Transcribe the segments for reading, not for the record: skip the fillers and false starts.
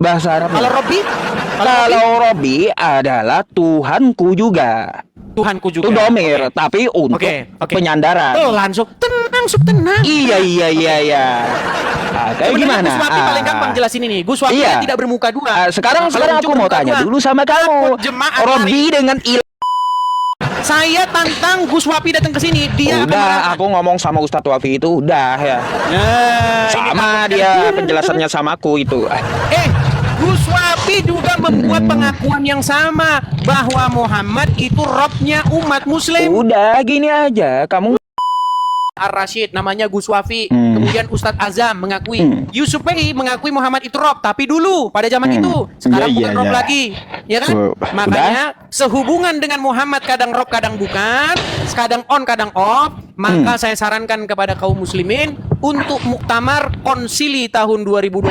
Bahasa Arab. Kalau Robbi? Kalau Robbi adalah Tuhanku juga. Tuhanku juga. Itu domir, tapi untuk penyandaran. Langsung tenang, tenang. Iya. Kayak gimana? Gus Wapi paling gampang jelasin ini. Gus Wapi tidak bermuka dua. Sekarang aku mau tanya dulu sama kamu. Robbi dengan saya tantang Gus Wapi datang ke sini. Dia udah, aku ngomong sama Ustadz Wafi itu udah ya. Sama dia penjelasannya sama aku itu. Gus Wapi juga membuat pengakuan yang sama bahwa Muhammad itu Robnya umat Muslim. Udah gini aja, kamu Ar-Rasyid namanya Gus Wafi, kemudian Ustadz Azam mengakui, Yusuf PI mengakui Muhammad itu Rob, tapi dulu pada zaman itu, sekarang bukan Rob lagi, ya kan? Makanya sehubungan dengan Muhammad kadang Rob kadang bukan, kadang on kadang off, maka saya sarankan kepada kaum muslimin untuk muktamar konsili tahun 2025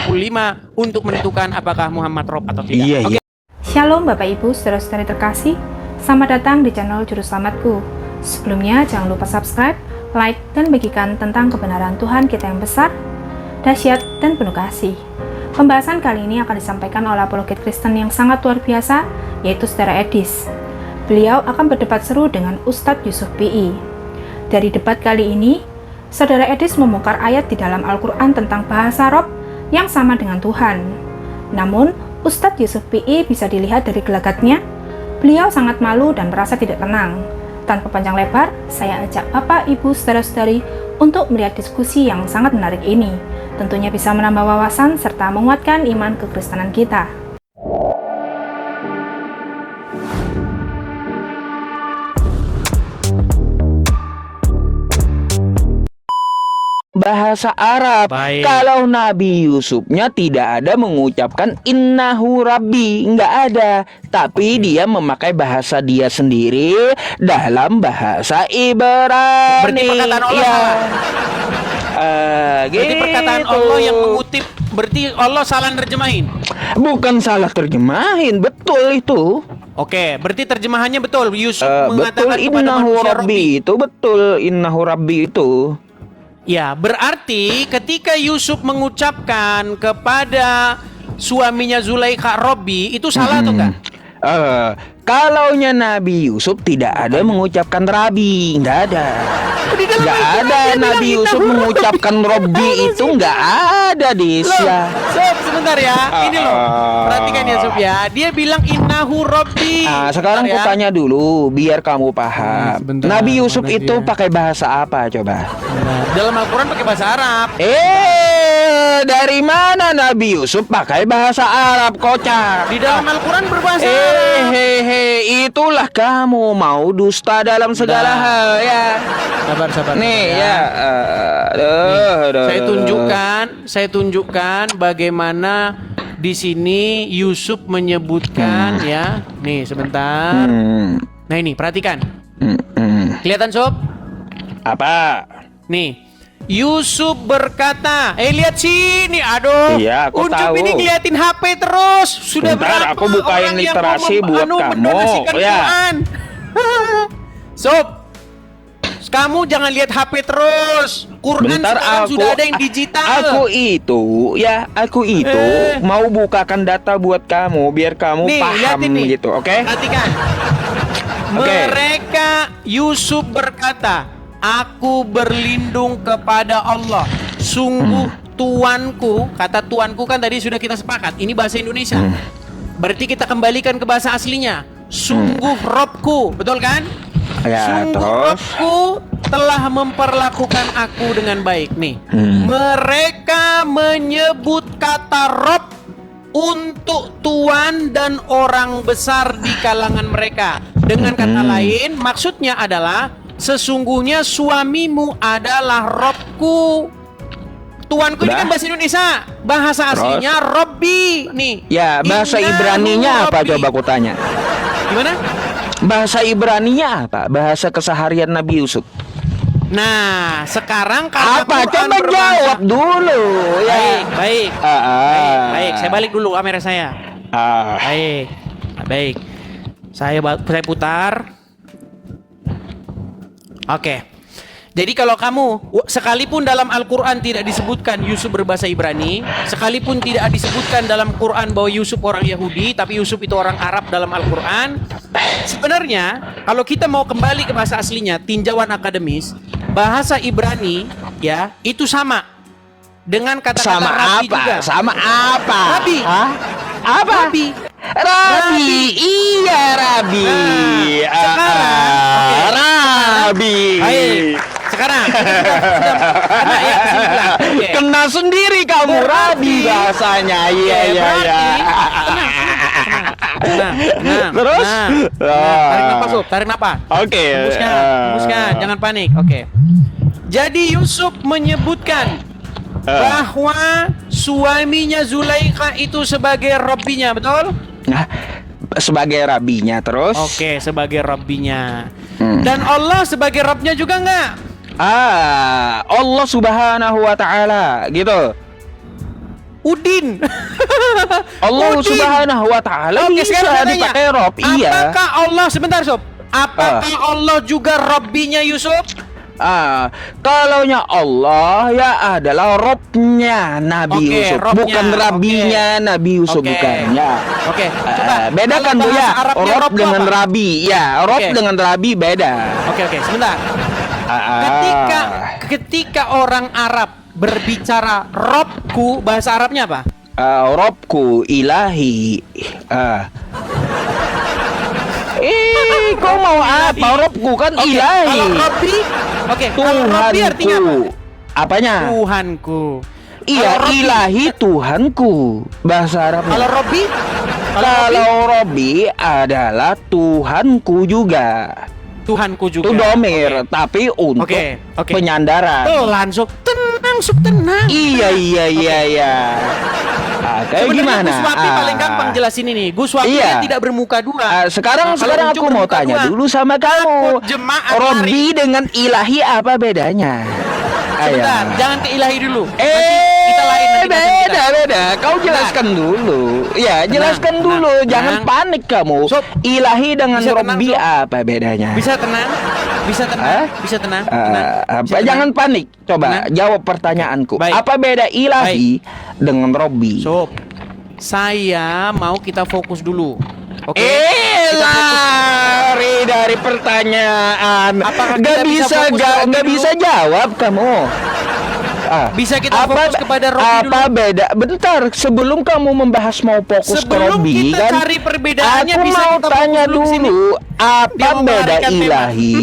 untuk menentukan apakah Muhammad Rob atau tidak. Shalom Bapak Ibu, saudara-saudari terkasih, selamat datang di channel Juru Selamatku. Sebelumnya jangan lupa subscribe, like, dan bagikan tentang kebenaran Tuhan kita yang besar, dahsyat, dan penuh kasih. Pembahasan kali ini akan disampaikan oleh apologet Kristen yang sangat luar biasa, yaitu Saudara Edis. Beliau akan berdebat seru dengan Ustadz Yusuf PI. Dari debat kali ini, Saudara Edis membongkar ayat di dalam Al-Quran tentang bahasa Rob yang sama dengan Tuhan. Namun, Ustadz Yusuf PI bisa dilihat dari gelagatnya, beliau sangat malu dan merasa tidak tenang. Tanpa panjang lebar, saya ajak Bapak, Ibu, saudara-saudari untuk melihat diskusi yang sangat menarik ini. Tentunya bisa menambah wawasan serta menguatkan iman kekristenan kita. bahasa Arab. Kalau Nabi Yusufnya tidak ada mengucapkan innahu rabbi, nggak ada. Tapi dia memakai bahasa dia sendiri dalam bahasa Ibrani. Berarti perkataan Allah salah. Berarti perkataan Allah yang mengutip, berarti Allah salah nerjemahin. Bukan salah terjemahin, betul itu. Oke, berarti terjemahannya betul. Yusuf betul, mengatakan kepada innahu manusia rabbi itu betul, innahu rabbi itu. Ya, berarti ketika Yusuf mengucapkan kepada suaminya Zulaikha Robbi, itu salah atau enggak? Kalaunya Nabi Yusuf tidak ada mengucapkan Rabi, nggak ada. Nggak ada Nabi Yusuf mengucapkan Robbi itu, nggak ada di Isya. Sob, sebentar ya. Ini loh. Perhatikan ya Sob ya. Dia bilang innahu Robbi. Sekarang aku tanya dulu biar kamu paham. Nabi Yusuf itu pakai bahasa apa coba? Dalam Al-Quran pakai bahasa Arab. Dari mana Nabi Yusuf pakai bahasa Arab, kocak? Di dalam Al-Quran berbahasa Arab. Itulah kamu mau dusta dalam segala hal ya. Sabar. Nih ya. Saya tunjukkan bagaimana di sini Yusuf menyebutkan ya. Nih sebentar. Nah ini perhatikan. Kelihatan Sob? Apa? Nih, Yusuf berkata, lihat sini, aduh, iya, aku Ucup tahu. ini ngeliatin HP terus. Sudah bentar, berapa aku bukain orang literasi yang buat kamu ya. Sob, kamu jangan lihat HP terus. Quran bentar, sekarang sudah ada yang digital. Aku itu mau bukakan data buat kamu biar kamu nih, paham gitu, oke? Perhatikan. Mereka Yusuf berkata, aku berlindung kepada Allah. Sungguh tuanku, kata tuanku kan tadi sudah kita sepakat. Ini bahasa Indonesia. Berarti kita kembalikan ke bahasa aslinya. Sungguh Robku, betul kan? Ya, sungguh Robku telah memperlakukan aku dengan baik. Nih, mereka menyebut kata Rob untuk tuan dan orang besar di kalangan mereka. Dengan kata lain, maksudnya adalah sesungguhnya suamimu adalah Robku. Tuanku ini kan bahasa Indonesia. Bahasa aslinya Robbi. Nih. Ya, bahasa Ibraninya apa coba aku tanya? Gimana? Bahasa Ibraninya apa? Bahasa keseharian Nabi Yusuf. Nah, sekarang apa? Coba jawab dulu. Ya. Baik. Saya balik dulu kamera saya. Baik. Saya putar. Oke. Jadi kalau kamu, sekalipun dalam Al-Quran tidak disebutkan Yusuf berbahasa Ibrani, sekalipun tidak disebutkan dalam Quran bahwa Yusuf orang Yahudi, tapi Yusuf itu orang Arab dalam Al-Quran, sebenarnya kalau kita mau kembali ke bahasa aslinya, tinjauan akademis, bahasa Ibrani ya itu sama dengan kata-kata Sama Rabi apa? juga. Sama apa? Rabi. Hah? Apa? Rabi. Rabi. Iya, Rabi. Nah, sekarang, oke. Rabi. Baik. Sekarang kita sudah kena ya kesimpulan. Oke. Kena sendiri kamu, Rabi bahasanya. Iya, iya, iya. Tenang. Terus? Tarik napas, Sob. Tarik napas. Oke. Hembuskan, jangan panik. Oke. Jadi Yusuf menyebutkan bahwa suaminya Zulaikha itu sebagai Rabbinya, betul? Nah, sebagai rabinya terus. Oke, sebagai Rabbinya. Dan Allah sebagai Rabbnya juga enggak? Allah Subhanahu wa taala gitu. Udin. Allah Udin. Subhanahu wa taala Oke, bisa sekarang saya tanya, dipakai Rob. Iya. Apakah Allah, sebentar Sob, apakah Allah juga Rabbinya Yusuf? Kalaunya Allah ya adalah Robnya Nabi Oke, Yusuf, Robnya. bukan Rabinya Nabi Yusuf, Oke. bukan ya. Oke, coba Bedakan kalau tuh ya, bahasa Arabnya Rob Rob itu dengan apa? Rabi. Ya, Rob Oke. dengan Rabi beda. Oke, sebentar. Ketika orang Arab berbicara Robku, bahasa Arabnya apa? Robku ilahi. Kau mau apa? Robku kan Oke, ilahi. kalau Robbi, kalau Robbi artinya apa? Tuhanku. Apanya? Tuhanku. Iya, Kalau Robbi- ilahi Tuhanku. Bahasa Arabnya. Kalau Robbi? Kalau Robbi adalah Tuhanku juga. Tuhanku juga. Itu domir, tapi untuk Oke. penyandaran. Pelan, Sob. Tenang. Iya. Kayak Sebenarnya gimana? Gus Wapi paling gampang jelasin ini. Gus Wapi Iya. tidak bermuka dua. Sekarang Kalau aku Ucup mau bermuka tanya dua. dulu sama kamu. Takut jemaah Robbi lari. dengan ilahi apa bedanya? Sebentar, Ayo. jangan ke ilahi dulu. Nanti kita lain nanti bahasan kita. beda. Kau jelaskan dulu. Ya, jelaskan tenang, dulu. Jangan tenang. panik kamu. Sob, Ilahi dengan bisa tenang, Robbi Sob. apa bedanya? Bisa tenang. Hah? Bisa tenang. Apa? Jangan panik. Coba Tenang. jawab pertanyaanku. Baik. Apa beda ilahi dengan Robbi? Sob, saya mau kita fokus dulu. Oke. Lari dari pertanyaan. Apakah Gak kita bisa bisa, fokus ke Robbi gak dulu? bisa jawab kamu. Bisa kita fokus kepada Robbi apa dulu? beda? Bentar, sebelum kamu membahas mau fokus ke Sebelum Robbi, kita kan? cari perbedaannya, aku bisa mau kita tanya fokus dulu di sini. dulu, Dia apa mau beda melarikan tema. ilahi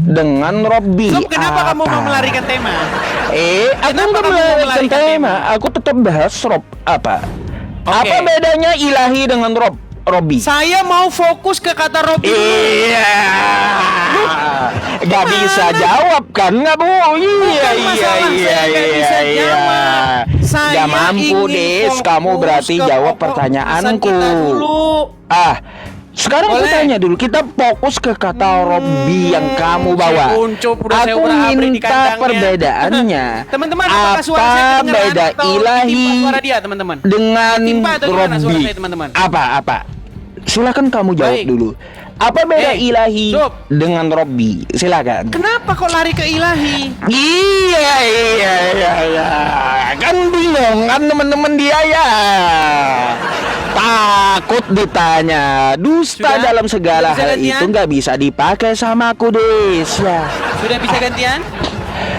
dengan Robbi? Sob, kenapa kamu Apa? mau melarikan tema? Aku Kenapa nggak kamu mau melarikan melarikan tema. tema? Aku tetap bahas Rob. Apa? Oke. Apa bedanya ilahi dengan Robbi? Saya mau fokus ke kata Robbi dulu. Iya. Gak bisa jawab kan nggak Bu? Iya masalah saya nggak bisa jawab. Saya Gak mampu ingin Des. Kamu fokus berarti ke jawab pokok pertanyaanku. bahasan kita dulu. Sekarang aku Boleh. tanya dulu. Kita fokus ke kata Robbi yang kamu bawa. Si Uncup udah saya Aku obrak-abrik di minta kandangnya. perbedaannya. Teman-teman, apakah suara saya Apa kedengeran beda atau ilahi ditimpa suara dia, teman-teman? dengan Ditimpa atau gimana suara Robbi? saya, teman-teman? Apa? Silakan kamu jawab Baik. dulu. Apa beda ilahi Sob. dengan Robbi? Silakan. Kenapa kok lari ke ilahi? Iya. Kan bingung kan teman-teman dia ya. Takut ditanya. Dusta Sudah? dalam segala Sudah bisa hal gantian? itu nggak bisa dipakai sama aku, Des. Ya. Sudah bisa gantian?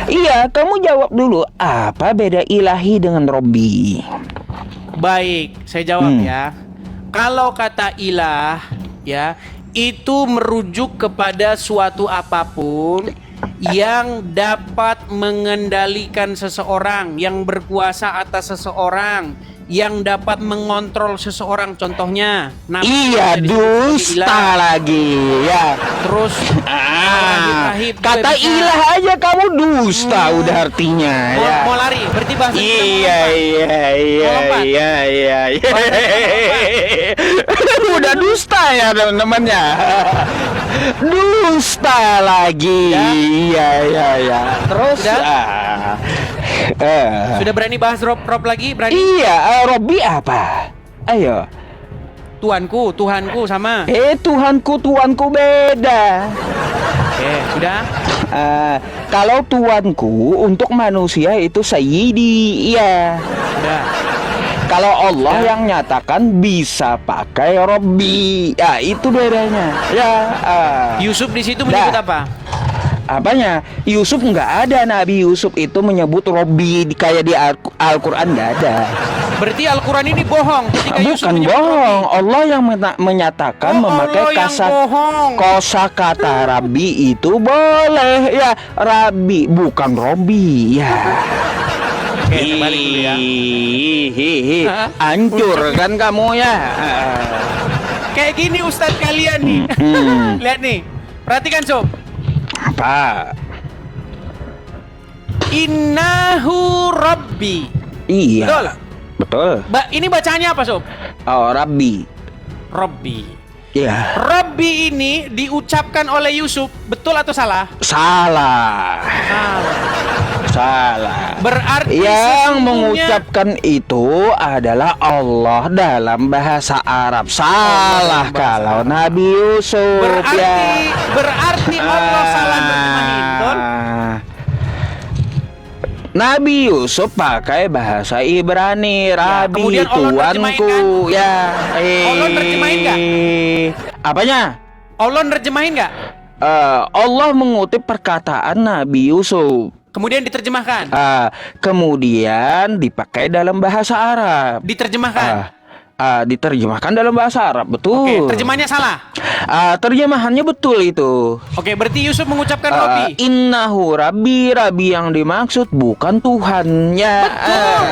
Iya, kamu jawab dulu. Apa beda ilahi dengan Robbi? Baik, saya jawab ya. Kalau kata ilah ya, itu merujuk kepada suatu apapun yang dapat mengendalikan seseorang, yang berkuasa atas seseorang, yang dapat mengontrol seseorang. Contohnya Nabi Iya, bisa disebut sebagai dusta ilah. lagi ya. Terus rahib-rahib juga Kata bisa. ilah aja kamu dusta udah artinya mau, ya. mau lari, berarti bahasa kita mau Iya. lompat. Udah dusta ya teman-temannya. Dusta lagi. Ya. Iya. Terus Sudah? eh. Sudah berani bahas Rob lagi? Berani? Iya, Robbi apa? Ayo. Tuanku, Tuhanku sama. Tuanku beda. Oke, sudah. Kalau tuanku untuk manusia itu sayyidi, iya. Sudah. Kalau Allah yang nyatakan bisa pakai Robbi, ya itu bedanya. Ya. Yusuf di situ menyebut Dah. apa? Apanya? Yusuf nggak ada, Nabi Yusuf itu menyebut Robbi kayak di Al-Quran nggak ada. Berarti Al-Quran ini bohong ketika Yusuf Bukan menyebut bohong, Robbi. Allah yang menyatakan memakai Allah yang bohong. kosakata Rabbi itu boleh ya, Rabbi bukan Robbi ya. Oke, balik dulu ya. Hihihi, hancur kan kamu ya. Kayak gini Ustadz kalian nih. Lihat nih. Perhatikan Sob. Apa? Innahu Rabbi. Iya. Betul. Betul. Ini bacanya apa Sob? Oh, Rabbi. Rabbi. Iya. Rabbi ini diucapkan oleh Yusuf, betul atau salah? Salah. Salah. Berarti Yang sesungguhnya- mengucapkan itu adalah Allah dalam bahasa Arab. Salah dalam bahasa kalau Arab. Nabi Yusuf Berarti Allah salah nerjemahin, betul? Nabi Yusuf pakai bahasa Ibrani, Rabi kemudian Allah nerjemahin tuanku ya. Allah nerjemahin nggak? Apanya? Allah nerjemahin nggak? Allah mengutip perkataan Nabi Yusuf. Kemudian diterjemahkan. Kemudian dipakai dalam bahasa Arab. Diterjemahkan. Diterjemahkan dalam bahasa Arab, betul. Oke, terjemahannya salah. Terjemahannya betul itu. Oke, berarti Yusuf mengucapkan Rabbi. Innahu Rabbi, Rabbi yang dimaksud bukan Tuhannya.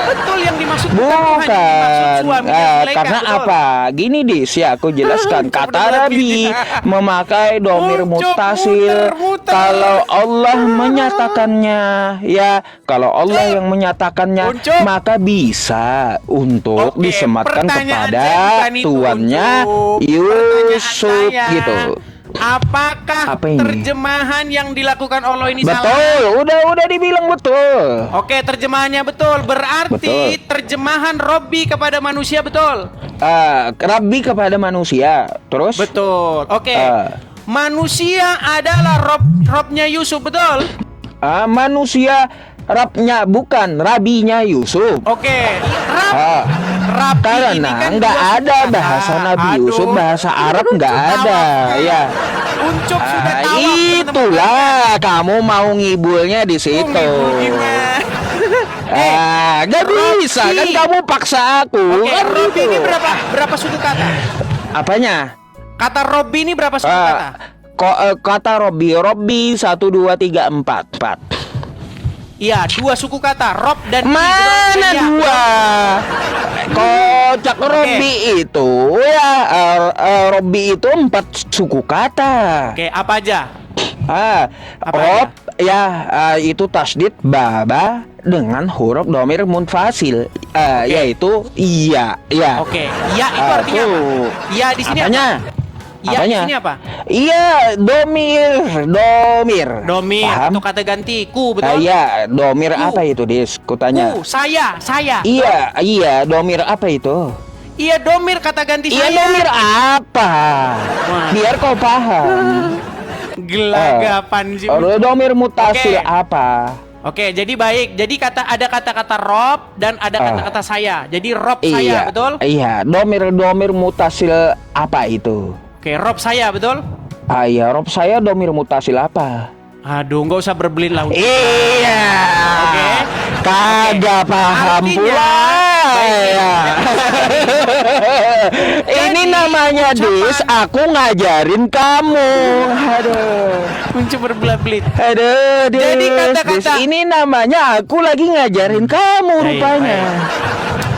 Betul yang dimaksud bukan Tuhan, yang dimaksud Bukan. suami dan Zulaikha, Karena betul. apa? Gini Dis, ya aku jelaskan. Kata Udah Rabbi lebih. memakai domir Uncuk, mutasil. muter-muter. Kalau Allah menyatakannya, ya kalau Allah yang menyatakannya, Uncuk. maka bisa untuk Oke, disematkan pertanyaan saya kepada bukan itu, tuannya Uncuk. Yusuf Pertanyaan saya, gitu. Apakah Apa ini? terjemahan yang dilakukan Allah ini salah? Betul, udah dibilang betul. Oke, terjemahannya betul. Berarti Betul. terjemahan Robbi kepada manusia betul. Rabbi kepada manusia. Terus? Betul. Oke. Ah. Manusia adalah Robnya Yusuf, betul? Manusia Rabnya bukan Rabinya Yusuf. Oke. Rabbi ini Karena kan nggak dua ada suku bahasa kata. Nabi Aduh. Yusuf, bahasa Arab nggak ada. Ya. Uncuk sudah tahu. Itulah kamu mau ngibulnya di situ. Gak bisa Robbi. kan kamu paksa aku. Oke, Kan Robbi gitu. ini berapa suku kata? Apanya? Kata Robbi ini berapa suku kata? Kata Robbi 1 2 3 4. Iya, 2 suku kata. Rob dan Bi, Mana betul? Iya. dua? Kocak Robbi itu ya Robbi itu 4 suku kata. Oke, apa aja? Apa Rob ya itu tasdid baba dengan huruf domir munfasil yaitu iya ya. Oke, iya itu artinya apa? tuh. Iya di sini Apanya? apa? Iya di Apanya? sini apa? Iya domir. Domir Paham? atau kata ganti ku, betul? Iya domir Ku. apa itu Dis? Kutanya. Saya. Iya domir apa itu? Iya domir kata ganti Iya saya. domir apa? Wah. Biar kau paham. Gelagapan sih. Domir mutasil Oke. apa? Oke, jadi baik. Jadi ada kata-kata Rob dan ada kata-kata saya. Jadi Rob saya, betul? Iya, domir mutasil apa itu? Oke, Rob saya, betul? Iya, Rob saya domir mutasil apa? Aduh, nggak usah berbelit lah. Iya. Oke. Kagak paham Artinya, pula. baik. Ya. Ini Jadi, namanya ucapan- Dis, aku ngajarin kamu. Aduh. Kunci berbelit-belit. Aduh, Dis. Jadi kata-kata- Dis, ini namanya aku lagi ngajarin kamu Baik, rupanya.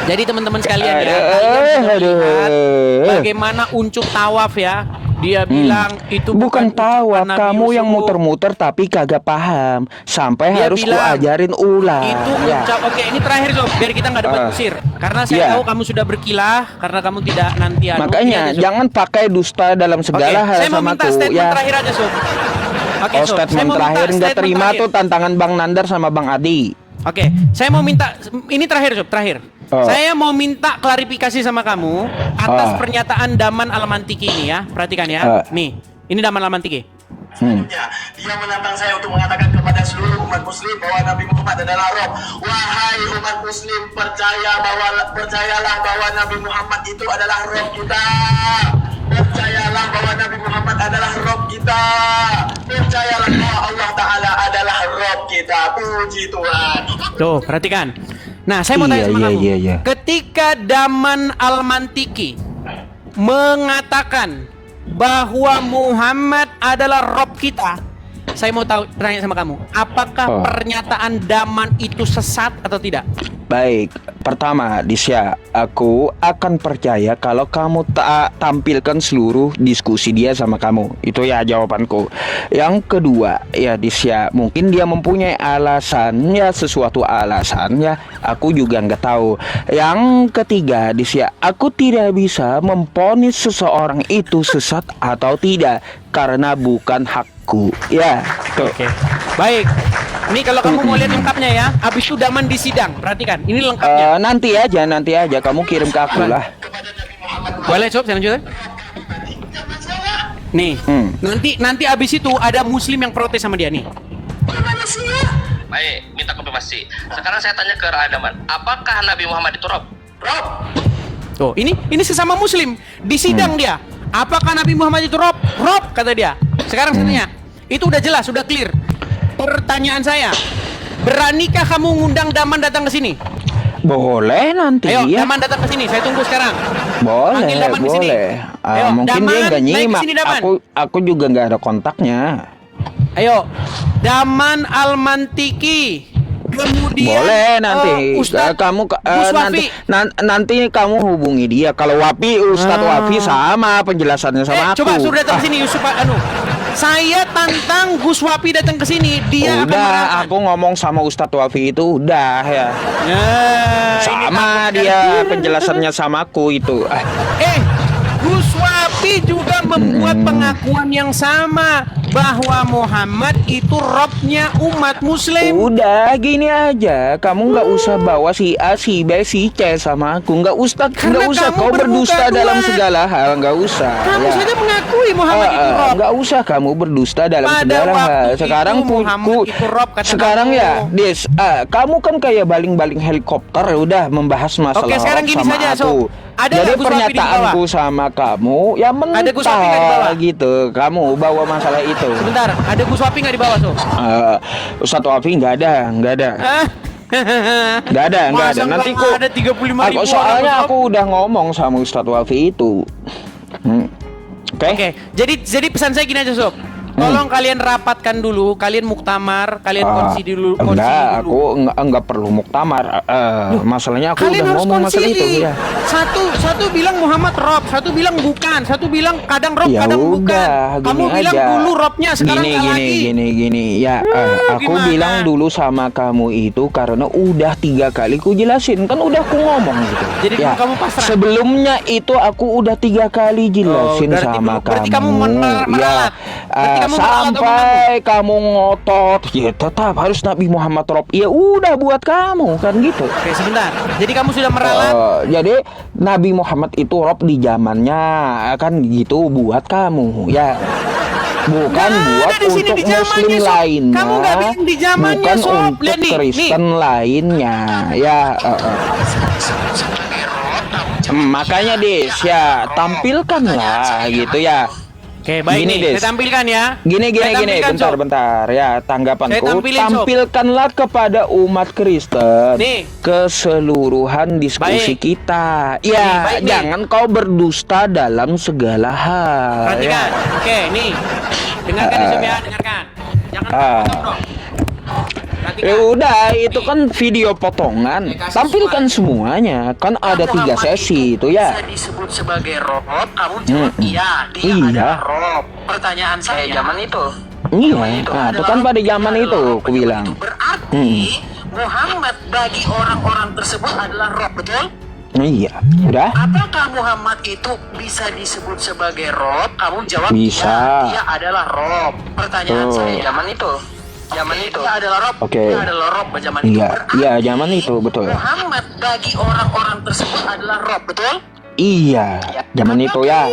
Jadi teman-teman sekalian ya, Aduh, kalian bisa lihat aduh. bagaimana Uncuk tawaf ya. Dia bilang itu Bukan tawaf, ucapan Nabi kamu yang Yusuf. muter-muter tapi kagak paham. Sampai Dia harus bilang, kuajarin ulang. Itu Ya. Oke, ini terakhir Sob, biar kita nggak dapat kusir. Karena saya Iya. tahu kamu sudah berkilah, karena kamu tidak nanti anu. Makanya Ini aja, Sob. jangan pakai dusta dalam Oke, segala hal saya mau sama minta aku statement ya. terakhir aja Sob. Oke, Oh, Sob, saya statement mau minta terakhir nggak statement terima terakhir. tuh tantangan Bang Nandar sama Bang Adi. Oke, saya mau minta ini terakhir Sob, terakhir. Saya mau minta klarifikasi sama kamu atas pernyataan Daman Al-Mantiki ini ya. Perhatikan ya. Nih, ini Daman Al-Mantiki. Dia menantang saya untuk mengatakan kepada seluruh umat muslim bahwa Nabi Muhammad adalah Rob. Wahai umat muslim, percayalah bahwa Nabi Muhammad itu adalah Rob kita. Percayalah bahwa Nabi Muhammad adalah Rob kita. Percayalah bahwa Allah Ta'ala adalah Rob kita. Puji Tuhan. Tuh, perhatikan. Nah, saya mau tanya sama kamu. Ketika Daman Al-Mantiki mengatakan bahwa Muhammad adalah Rob kita, saya mau tanya sama kamu, apakah pernyataan Daman itu sesat atau tidak? Baik, pertama Disya, aku akan percaya kalau kamu tak tampilkan seluruh diskusi dia sama kamu. Itu ya jawabanku. Yang kedua, ya Disya, mungkin dia mempunyai alasan, ya sesuatu alasan, ya aku juga nggak tahu. Yang ketiga Disya, aku tidak bisa memvonis seseorang itu sesat atau tidak karena bukan hakku. Ya, tuh. Oke. Baik. Ini kalau kamu mau lihat lengkapnya ya, habis itu Daman di sidang. Perhatikan, ini lengkapnya. Nanti aja kamu kirim ke aku lah. Boleh, Sob, saya lanjut. Nih, nanti habis itu ada muslim yang protes sama dia nih. Baik, minta konfirmasi. Sekarang saya tanya ke Daman, apakah Nabi Muhammad itu Rob? Rob. Tuh, ini sesama muslim di sidang dia. Apakah Nabi Muhammad itu Rob? Rob, kata dia. Sekarang saya tanya, itu udah jelas, sudah clear. Pertanyaan saya, beranikah kamu ngundang Daman datang ke sini? Boleh nanti. Ayo, ya. Daman datang ke sini. Saya tunggu sekarang. Boleh, Panggil Daman ke sini. boleh. Ayo, Mungkin Daman, dia nggak naik ke nyimak. sini, Daman. Aku juga nggak ada kontaknya. Ayo, Daman Al-Mantiki. Kemudian Boleh nanti. Ustadz Kamu Gus Wafi. nanti kamu hubungi dia. Kalau Wafi, Ustadz Wafi sama penjelasannya sama aku. Coba suruh datang ke sini Yusuf Saya tantang Gus Wafi datang ke sini. Dia akan Udah, merangkan. aku ngomong sama Ustadz Wafi itu udah ya. Sama dia penjelasannya sama aku itu. Gus Wafi juga membuat pengakuan yang sama bahwa Muhammad itu Robnya umat muslim. Udah gini aja, kamu nggak usah bawa si A, si B, si C sama aku. Nggak usah kau berdusta dalam segala hal, nggak usah. Kamu saja mengakui Muhammad itu Rob. Nggak usah kamu berdusta dalam segala hal. Sekarang sekarang ya, Des, kamu kan kayak baling-baling helikopter, udah membahas masalah Oke, sekarang Rob gini sama saja, aku. Ada Jadi Gus Wafi di pernyataanku bawah? sama kamu ya Ada Gus Wafi nggak di bawah? mentah gitu. Kamu bawa masalah itu. Sebentar, ada Gus Wafi nggak di bawah, Sob? Ustadz Wafi nggak ada. Nggak ada. Masa Nanti nggak ada 35.000 soalnya orang, aku udah ngomong sama Ustadz Wafi itu. Oke. Jadi pesan saya gini aja, Sob. Tolong kalian rapatkan dulu, kalian muktamar, kalian konsi dulu. Enggak, aku enggak perlu muktamar. Masalahnya aku Kalian udah harus ngomong masalah konsili. itu ya. Satu bilang Muhammad Rob, satu bilang bukan, satu bilang kadang Rob, Ya kadang bukan. udah, Kamu gini bilang aja. dulu Robnya, sekarang nggak lagi. Gini. Ya, aku gimana? bilang dulu sama kamu itu karena udah 3 kali ku jelasin. Kan udah aku ngomong gitu. Jadi kamu pasrah? Sebelumnya itu aku udah 3 kali jelasin sama berarti kamu. kamu meralat. Berarti kamu meralat atau sampai kamu ngotot, ya tetap harus Nabi Muhammad Rob. Ya udah buat kamu kan gitu. Oke, sebentar. Jadi kamu sudah meralat? Jadi Nabi Muhammad itu Rob di zamannya kan gitu buat kamu ya. Bukan buat untuk muslim lainnya. Kamu nggak bilang di zamannya, bukan Sob. untuk Lihat nih, Kristen lainnya ya. Makanya Des ya tampilkanlah gitu ya. Oke, baik Gini, nih. Des. Saya tampilkan ya. Gini, Saya tampilkan, Sob. bentar ya tanggapanku. Saya tampilin, Sob. Tampilkanlah kepada umat Kristen Nih. keseluruhan diskusi Baik. kita. Ya, baik nih. jangan kau berdusta dalam segala hal. Perhatikan. Ya. Oke, nih. Dengarkan Yusuf ya, dengarkan. Jangan potong dong. Ya udah, itu kan video potongan. Tampilkan semuanya. Kan ada 3 sesi itu ya. Bisa disebut sebagai Rob, kamu jawab iya, dia Iya. adalah Rob. Pertanyaan saya zaman itu. Iya, nah, itu kan pada zaman itu aku bilang. Berarti Muhammad bagi orang-orang tersebut adalah Rob, betul? Iya, udah. Apakah Muhammad itu bisa disebut sebagai Rob? Kamu jawab Bisa. iya, dia adalah Rob. Pertanyaan Tuh. saya zaman itu. Zaman itu. Dia adalah Rob. Oke. Dia adalah Rob zaman itu. Iya, Berarti iya zaman itu betul. Muhammad bagi orang-orang tersebut adalah Rob, betul? Iya, zaman itu ya.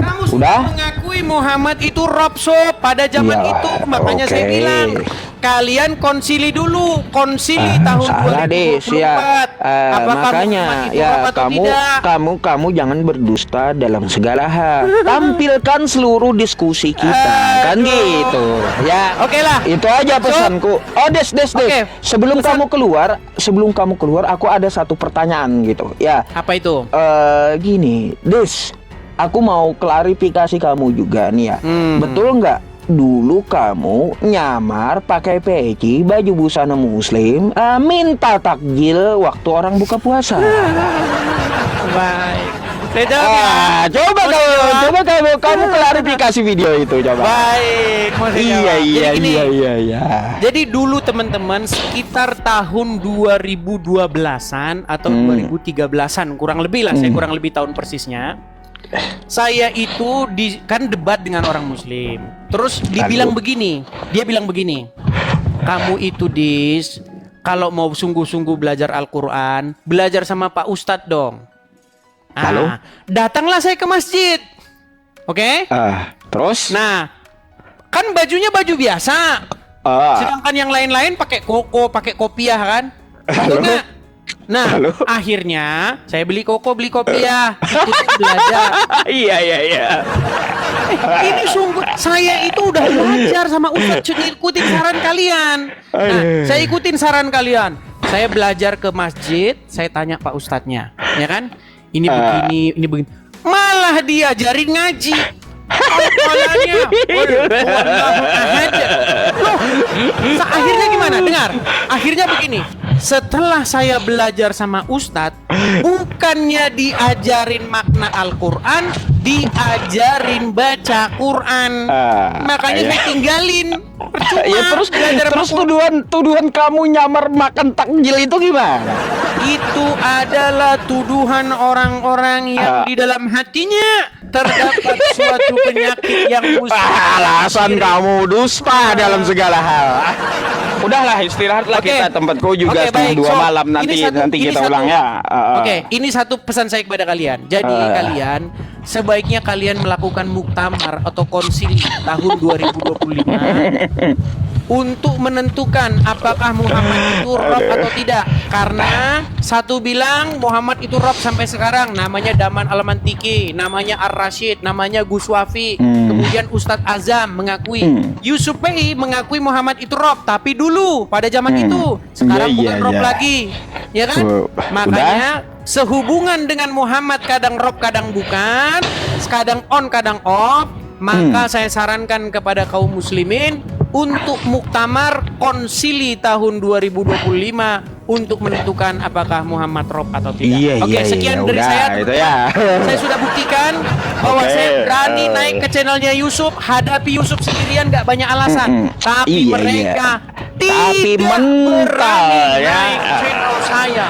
Kamu Udah? sudah mengakui Muhammad itu Rob Sob pada zaman Ya, itu. Makanya saya oke. bilang kalian konsili dulu, konsili tahun Salah 2024. Des ya. Apakah Makanya Muhammad itu ya Rob atau tidak? kamu jangan berdusta dalam segala hal. Tampilkan seluruh diskusi kita kan gitu. Ya. Oke lah. Itu aja pesanku. Oh Des. Oke, Sebelum pesan- kamu keluar aku ada satu pertanyaan gitu. Ya. Apa itu? Gini, Des. Aku mau klarifikasi kamu juga nih ya. Betul nggak? Dulu kamu nyamar pakai peci baju busana muslim, minta takjil waktu orang buka puasa. Baik. Saya jawab ya. Coba kamu klarifikasi video itu coba. Baik, mau saya jawab. Jadi gini, Iya. Jadi dulu teman-teman sekitar tahun 2012-an atau 2013-an kurang lebih lah, saya kurang lebih tahun persisnya. Saya itu kan debat dengan orang muslim. Terus dibilang begini, dia bilang begini. Kamu itu kalau mau sungguh-sungguh belajar Al-Qur'an, belajar sama Pak Ustadz dong. Lalu? Datanglah saya ke masjid. Oke? Terus? Nah, kan bajunya baju biasa. Sedangkan yang lain-lain pakai koko, pakai kopiah kan? Betul nggak? Nah, akhirnya saya beli koko, beli kopiah, ikut belajar. Iya. Ini sungguh, saya itu udah belajar sama Ustadz, ikutin saran kalian. Nah, saya ikutin saran kalian. Saya belajar ke masjid, saya tanya Pak Ustadznya, ya kan? Ini begini. Malah diajarin ngaji. Akhirnya gimana? Dengar. Akhirnya begini. Setelah saya belajar sama Ustadz, bukannya diajarin makna Al-Quran, diajarin baca Quran. Makanya saya tinggalin. Percuma. Ya terus tuduhan kamu nyamar makan takjil itu gimana? Itu adalah tuduhan orang-orang yang di dalam hatinya terdapat suatu penyakit yang Alasan kamu dusta dalam segala hal. Udahlah istirahatlah kita, tempatku juga setengah 2 malam nanti kita ulang ya. Oke, ini satu pesan saya kepada kalian. Jadi kalian sebaiknya kalian melakukan muktamar atau konsili tahun 2025 untuk menentukan apakah Muhammad itu Rob atau tidak. Karena satu bilang Muhammad itu Rob sampai sekarang, namanya Daman Al-Mantiki, namanya Ar-Rasyid, namanya Gus Wafi, kemudian Ustadz Azam mengakui, Yusuf Pei mengakui Muhammad itu Rob, tapi dulu pada zaman itu, sekarang bukan Rob lagi, ya kan? Makanya sehubungan dengan Muhammad kadang Rob kadang bukan, kadang on kadang off, maka saya sarankan kepada kaum muslimin untuk muktamar konsili tahun 2025 untuk menentukan apakah Muhammad Rob atau tidak. Oke, sekian dari saya. Itu ya. Saya sudah buktikan bahwa saya berani naik ke channelnya Yusuf, hadapi Yusuf sendirian, nggak banyak alasan. Tapi mereka tidak berani naik channel saya.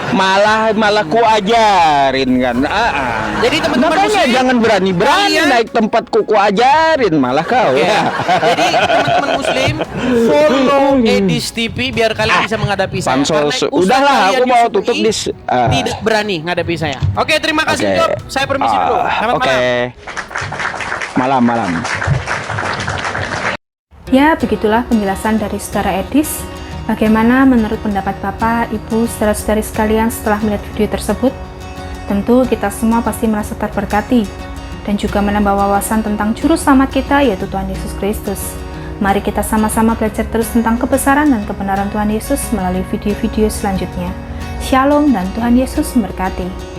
Malah ku ajarin kan. Jadi teman-teman makanya muslim, jangan berani naik tempatku ku ajarin malah kau. Ya. Jadi teman-teman muslim, follow Edis TV biar kalian bisa menghadapi saya. Udahlah, aku mau tutup tidak berani menghadapi saya. Oke, terima kasih Job. Saya permisi dulu. Selamat malam. Malam. Ya, begitulah penjelasan dari Saudara Edis. Bagaimana menurut pendapat Bapak, Ibu, saudara-saudari sekalian setelah melihat video tersebut? Tentu kita semua pasti merasa terberkati dan juga menambah wawasan tentang juru selamat kita, yaitu Tuhan Yesus Kristus. Mari kita sama-sama belajar terus tentang kebesaran dan kebenaran Tuhan Yesus melalui video-video selanjutnya. Shalom dan Tuhan Yesus memberkati.